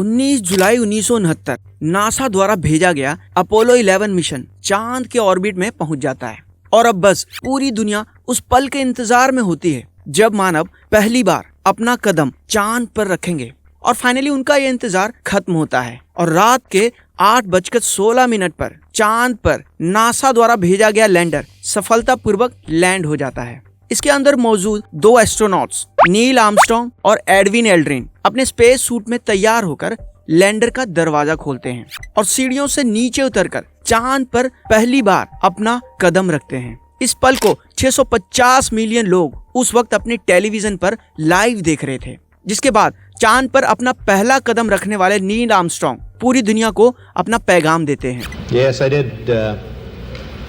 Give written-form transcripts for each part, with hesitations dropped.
19 जुलाई 1969 NASA द्वारा भेजा गया अपोलो 11 मिशन चांद के ऑर्बिट में पहुंच जाता है और अब बस पूरी दुनिया उस पल के इंतजार में होती है जब मानव पहली बार अपना कदम चांद पर रखेंगे। और फाइनली उनका ये इंतजार खत्म होता है और रात के 8:16 पर चांद पर नासा द्वारा भेजा गया लैंडर सफलतापूर्वक लैंड हो जाता है। इसके अंदर मौजूद 2 एस्ट्रोनॉट्स नील आर्मस्ट्रांग और एडविन एल्ड्रिन अपने स्पेस सूट में तैयार होकर लैंडर का दरवाजा खोलते हैं और सीढ़ियों से नीचे उतरकर चांद पर पहली बार अपना कदम रखते हैं। इस पल को 650 मिलियन लोग उस वक्त अपने टेलीविजन पर लाइव देख रहे थे, जिसके बाद चांद पर अपना पहला कदम रखने वाले नील आर्मस्ट्रांग पूरी दुनिया को अपना पैगाम देते हैं। Yes, I did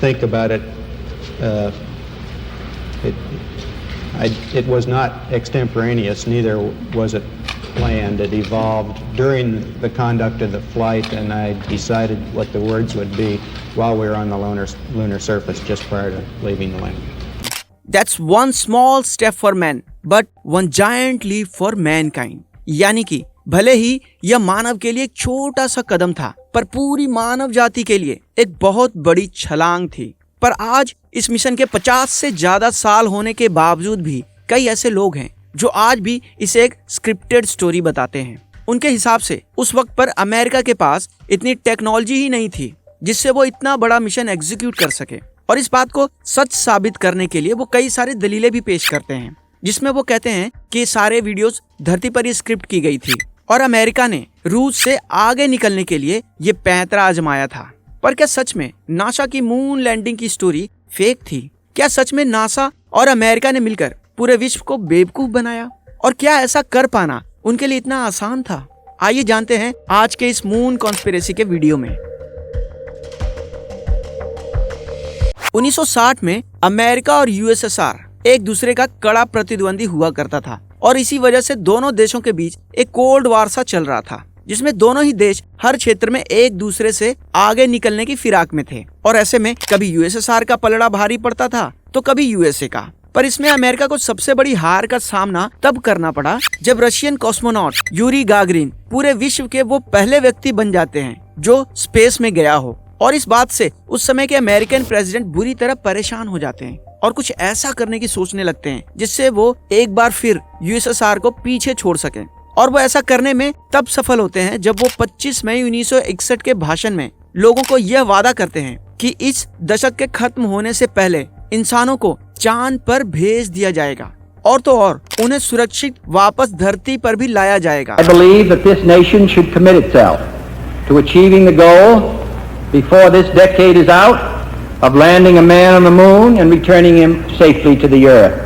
think about it. It was not extemporaneous, neither was it planned. It evolved during the conduct of the flight, and I decided what the words would be while we were on the lunar surface just prior to leaving the land. That's one small step for man, but one giant leap for mankind. यानी कि भले ही यह मानव के लिए एक छोटा सा कदम था, पर पूरी मानव जाति के लिए एक बहुत बड़ी छलांग थी। पर आज इस मिशन के 50 से ज्यादा साल होने के बावजूद भी कई ऐसे लोग हैं जो आज भी इसे एक स्क्रिप्टेड स्टोरी बताते हैं। उनके हिसाब से उस वक्त पर अमेरिका के पास इतनी टेक्नोलॉजी ही नहीं थी जिससे वो इतना बड़ा मिशन एग्जीक्यूट कर सके। और इस बात को सच साबित करने के लिए वो कई सारे दलीलें भी पेश करते हैं, जिसमें वो कहते हैं कि सारे वीडियोस धरती पर ही स्क्रिप्ट की गई थी और अमेरिका ने रूस से आगे निकलने के लिए ये पैंतरा आजमाया था। पर क्या सच में नासा की मून लैंडिंग की स्टोरी फेक थी? क्या सच में नासा और अमेरिका ने मिलकर पूरे विश्व को बेवकूफ बनाया? और क्या ऐसा कर पाना उनके लिए इतना आसान था? आइए जानते हैं आज के इस मून कॉन्स्पिरेसी के वीडियो में। 1960 में अमेरिका और यूएसएसआर एक दूसरे का कड़ा प्रतिद्वंदी हुआ करता था और इसी वजह से दोनों देशों के बीच एक कोल्ड वार सा चल रहा था, जिसमें दोनों ही देश हर क्षेत्र में एक दूसरे से आगे निकलने की फिराक में थे। और ऐसे में कभी यूएसएसआर का पलड़ा भारी पड़ता था तो कभी यूएसए का। पर इसमें अमेरिका को सबसे बड़ी हार का सामना तब करना पड़ा जब रशियन कॉस्मोनॉट यूरी गागरिन पूरे विश्व के वो पहले व्यक्ति बन जाते हैं जो स्पेस में गया हो। और इस बात से उस समय के अमेरिकन प्रेसिडेंट बुरी तरह परेशान हो जाते हैं और कुछ ऐसा करने की सोचने लगते हैं जिससे वो एक बार फिर यूएसएसआर को पीछे छोड़ सकें। और वो ऐसा करने में तब सफल होते हैं जब वो 25 मई 1961 के भाषण में लोगों को यह वादा करते हैं कि इस दशक के खत्म होने से पहले इंसानों को चांद पर भेज दिया जाएगा और तो और उन्हें सुरक्षित वापस धरती पर भी लाया जाएगा। I believe that this nation should commit itself to achieving the goal before this decade is out of landing a man on the moon and returning him safely to the earth.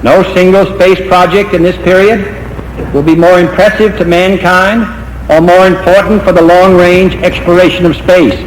No single space project in this period will be more impressive to mankind or more important for the long-range exploration of space.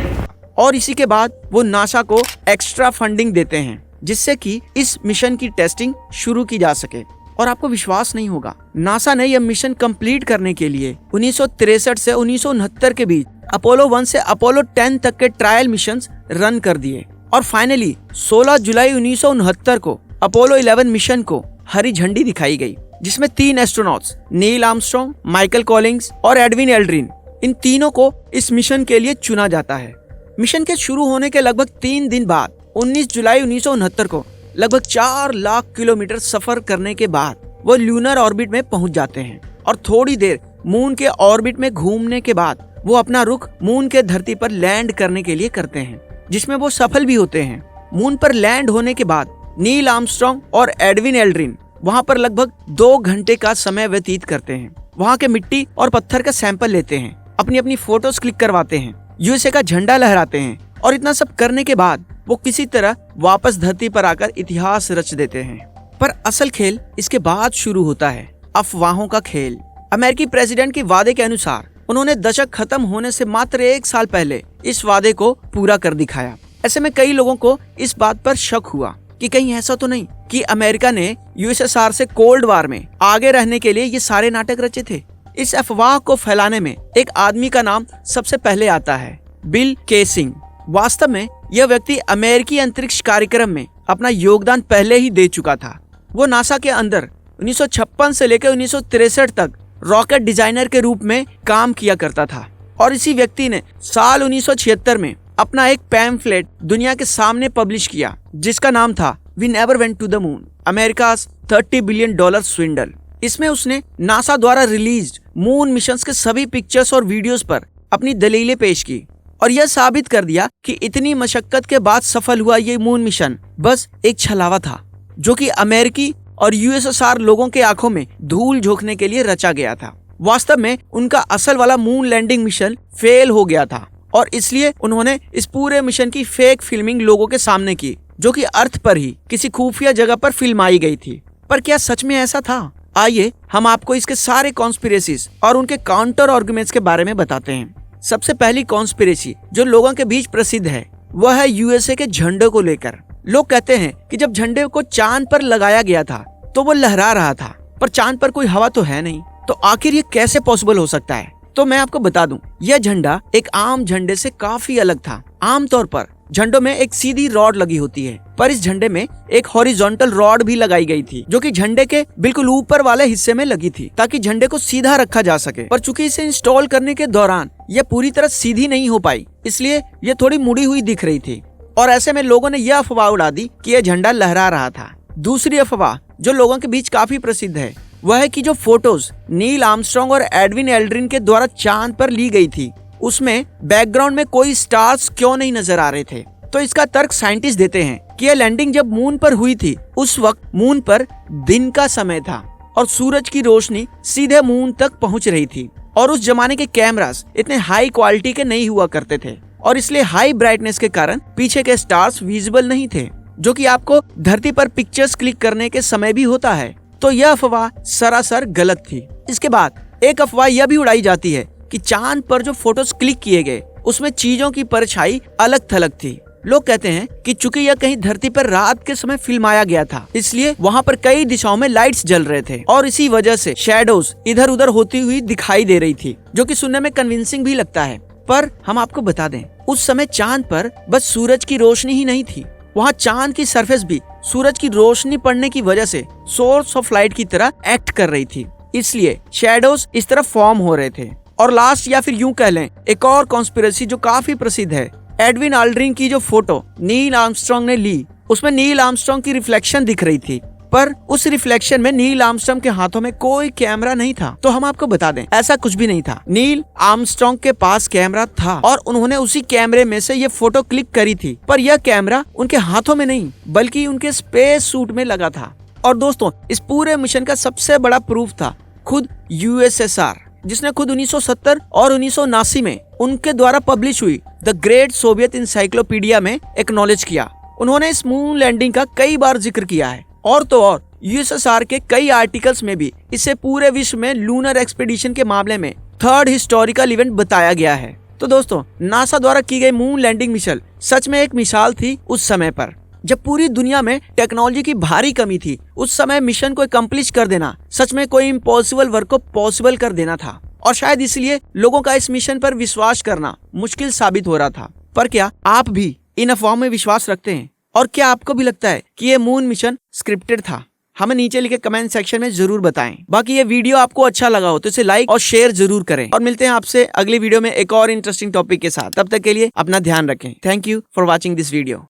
और इसी के बाद वो NASA को extra funding देते हैं जिससे कि इस मिशन की टेस्टिंग शुरू की जा सके। और आपको विश्वास नहीं होगा, नासा ने यह मिशन कंप्लीट करने के लिए 1963 से 1969 के बीच अपोलो 1 से अपोलो 10 तक के ट्रायल मिशंस रन कर दिए और फाइनली 16 जुलाई 1969 को अपोलो 11 मिशन को हरी झंडी दिखाई गई, जिसमें 3 astronauts Neil Armstrong, Michael Collins और एडविन एल्ड्रिन, इन तीनों को इस मिशन के लिए चुना जाता है। मिशन के शुरू होने के लगभग 3 दिन बाद 19 जुलाई 1969 को लगभग 4 लाख किलोमीटर सफर करने के बाद वो ल्यूनर ऑर्बिट में पहुंच जाते हैं और थोड़ी देर मून के ऑर्बिट में घूमने के बाद वो अपना रुख मून के धरती पर लैंड करने के लिए करते हैं, जिसमें वो सफल भी होते हैं। मून पर लैंड होने के बाद नील आर्मस्ट्रांग और एडविन एल्ड्रिन वहां पर लगभग 2 घंटे का समय व्यतीत करते हैं। वहां के मिट्टी और पत्थर का सैंपल लेते हैं, अपनी अपनी फोटोज क्लिक करवाते हैं, यूएसए का झंडा लहराते हैं और इतना सब करने के बाद वो किसी तरह वापस धरती पर आकर इतिहास रच देते हैं। पर असल खेल इसके बाद शुरू होता है, अफवाहों का खेल। अमेरिकी प्रेसिडेंट के वादे के अनुसार उन्होंने दशक खत्म होने से मात्र 1 साल पहले इस वादे को पूरा कर दिखाया। ऐसे में कई लोगों को इस बात पर शक हुआ कि कहीं ऐसा तो नहीं कि अमेरिका ने यूएसएसआर से कोल्ड वार में आगे रहने के लिए ये सारे नाटक रचे थे। इस अफवाह को फैलाने में एक आदमी का नाम सबसे पहले आता है, बिल केसिंग। वास्तव में यह व्यक्ति अमेरिकी अंतरिक्ष कार्यक्रम में अपना योगदान पहले ही दे चुका था। वो नासा के अंदर 1956 से लेकर 1963 तक रॉकेट डिजाइनर के रूप में काम किया करता था। और इसी व्यक्ति ने साल 1976 में अपना एक पैम्फलेट दुनिया के सामने पब्लिश किया जिसका नाम था we never went to the moon, America's $30 billion swindle. इसमें उसने नासा द्वारा रिलीज्ड मून मिशंस के सभी पिक्चर्स और वीडियोस पर अपनी दलीलें पेश की और यह साबित कर दिया कि इतनी मशक्कत के बाद सफल हुआ ये मून मिशन बस एक छलावा था जो कि अमेरिकी और यूएसएसआर लोगों के आंखों में धूल झोंकने के लिए रचा गया था। वास्तव में उनका असल वाला मून लैंडिंग मिशन फेल हो गया था और इसलिए उन्होंने इस पूरे मिशन की फेक फिल्मिंग लोगों के सामने की जो कि अर्थ पर ही किसी खुफिया जगह पर फिल्माई गई थी। पर क्या सच में ऐसा था? आइए हम आपको इसके सारे कॉन्स्पिरेसीज और उनके काउंटर आर्गुमेंट्स के बारे में बताते हैं। सबसे पहली कॉन्स्पिरेसी जो लोगों के बीच प्रसिद्ध है वह है यूएसए के झंडे को लेकर। लोग कहते हैं कि जब झंडे को चांद पर लगाया गया था तो वो लहरा रहा था, पर चांद पर कोई हवा तो है नहीं, तो आखिर ये कैसे पॉसिबल हो सकता है? तो मैं आपको बता दूं, यह झंडा एक आम झंडे से काफी अलग था। आमतौर पर झंडों में एक सीधी रॉड लगी होती है, पर इस झंडे में एक हॉरिजॉन्टल रॉड भी लगाई गई थी जो कि झंडे के बिल्कुल ऊपर वाले हिस्से में लगी थी ताकि झंडे को सीधा रखा जा सके। पर चूंकि इसे इंस्टॉल करने के दौरान यह पूरी तरह सीधी नहीं हो पाई, इसलिए यह थोड़ी मुड़ी हुई दिख रही थी और ऐसे में लोगों ने यह अफवाह उड़ा दी कि यह झंडा लहरा रहा था। दूसरी अफवाह जो लोगों के बीच काफी प्रसिद्ध है वह है कि जो फोटोज नील आर्मस्ट्रांग और एडविन एल्ड्रिन के द्वारा चांद पर ली गई थी उसमें बैकग्राउंड में कोई स्टार्स क्यों नहीं नजर आ रहे थे। तो इसका तर्क साइंटिस्ट देते हैं कि यह लैंडिंग जब मून पर हुई थी उस वक्त मून पर दिन का समय था और सूरज की रोशनी सीधे मून तक पहुंच रही थी और उस जमाने के कैमरास इतने हाई क्वालिटी के नहीं हुआ करते थे और इसलिए हाई ब्राइटनेस के कारण पीछे के स्टार्स विजिबल नहीं थे, जो कि आपको धरती पर पिक्चर्स क्लिक करने के समय भी होता है। तो यह अफवाह सरासर गलत थी। इसके बाद एक अफवाह यह भी उड़ाई जाती है कि चांद पर जो फोटोज क्लिक किए गए उसमें चीजों की परछाई अलग थलग थी। लोग कहते हैं कि चूंकि यह कहीं धरती पर रात के समय फिल्माया गया था इसलिए वहां पर कई दिशाओं में लाइट्स जल रहे थे और इसी वजह से शैडोज इधर उधर होती हुई दिखाई दे रही थी, जो कि सुनने में कन्विंसिंग भी लगता है। पर हम आपको बता दें उस समय चांद पर बस सूरज की रोशनी ही नहीं थी, वहाँ चांद की सरफेस भी सूरज की रोशनी पड़ने की वजह से सोर्स ऑफ लाइट की तरह एक्ट कर रही थी, इसलिए शैडोज इस तरह फॉर्म हो रहे थे। और लास्ट या फिर यूं कह लें एक और कॉन्स्पिरेसी जो काफी प्रसिद्ध है, एडविन एल्ड्रिन की जो फोटो नील आर्मस्ट्रांग ने ली उसमें नील आर्मस्ट्रांग की रिफ्लेक्शन दिख रही थी, पर उस रिफ्लेक्शन में नील आर्मस्ट्रांग के हाथों में कोई कैमरा नहीं था। तो हम आपको बता दें ऐसा कुछ भी नहीं था। नील आर्मस्ट्रांग के पास कैमरा था और उन्होंने उसी कैमरे में से ये फोटो क्लिक करी थी, पर यह कैमरा उनके हाथों में नहीं बल्कि उनके स्पेस सूट में लगा था। और दोस्तों इस पूरे मिशन का सबसे बड़ा प्रूफ था खुद यूएसएसआर, जिसने खुद 1970 और 1979 में उनके द्वारा पब्लिश हुई द ग्रेट सोवियत इंसाइक्लोपीडिया में एक्नॉलेज किया। उन्होंने इस मून लैंडिंग का कई बार जिक्र किया है और तो और यूएसएसआर के कई आर्टिकल्स में भी इसे पूरे विश्व में लूनर एक्सपीडिशन के मामले में थर्ड हिस्टोरिकल इवेंट बताया गया है। तो दोस्तों नासा द्वारा की गई मून लैंडिंग मिशन सच में एक मिसाल थी उस समय पर जब पूरी दुनिया में टेक्नोलॉजी की भारी कमी थी। उस समय मिशन को अकम्प्लिश कर देना सच में कोई इम्पॉसिबल वर्क को पॉसिबल कर देना था और शायद इसलिए लोगों का इस मिशन पर विश्वास करना मुश्किल साबित हो रहा था। पर क्या आप भी इन अफवाहों में विश्वास रखते हैं और क्या आपको भी लगता है कि ये मून मिशन स्क्रिप्टेड था? हमें नीचे लिखे कमेंट सेक्शन में जरूर बताएं। बाकी ये वीडियो आपको अच्छा लगा हो तो इसे लाइक और शेयर जरूर करें और मिलते हैं आपसे अगली वीडियो में एक और इंटरेस्टिंग टॉपिक के साथ। तब तक के लिए अपना ध्यान रखें। Thank you for watching this video.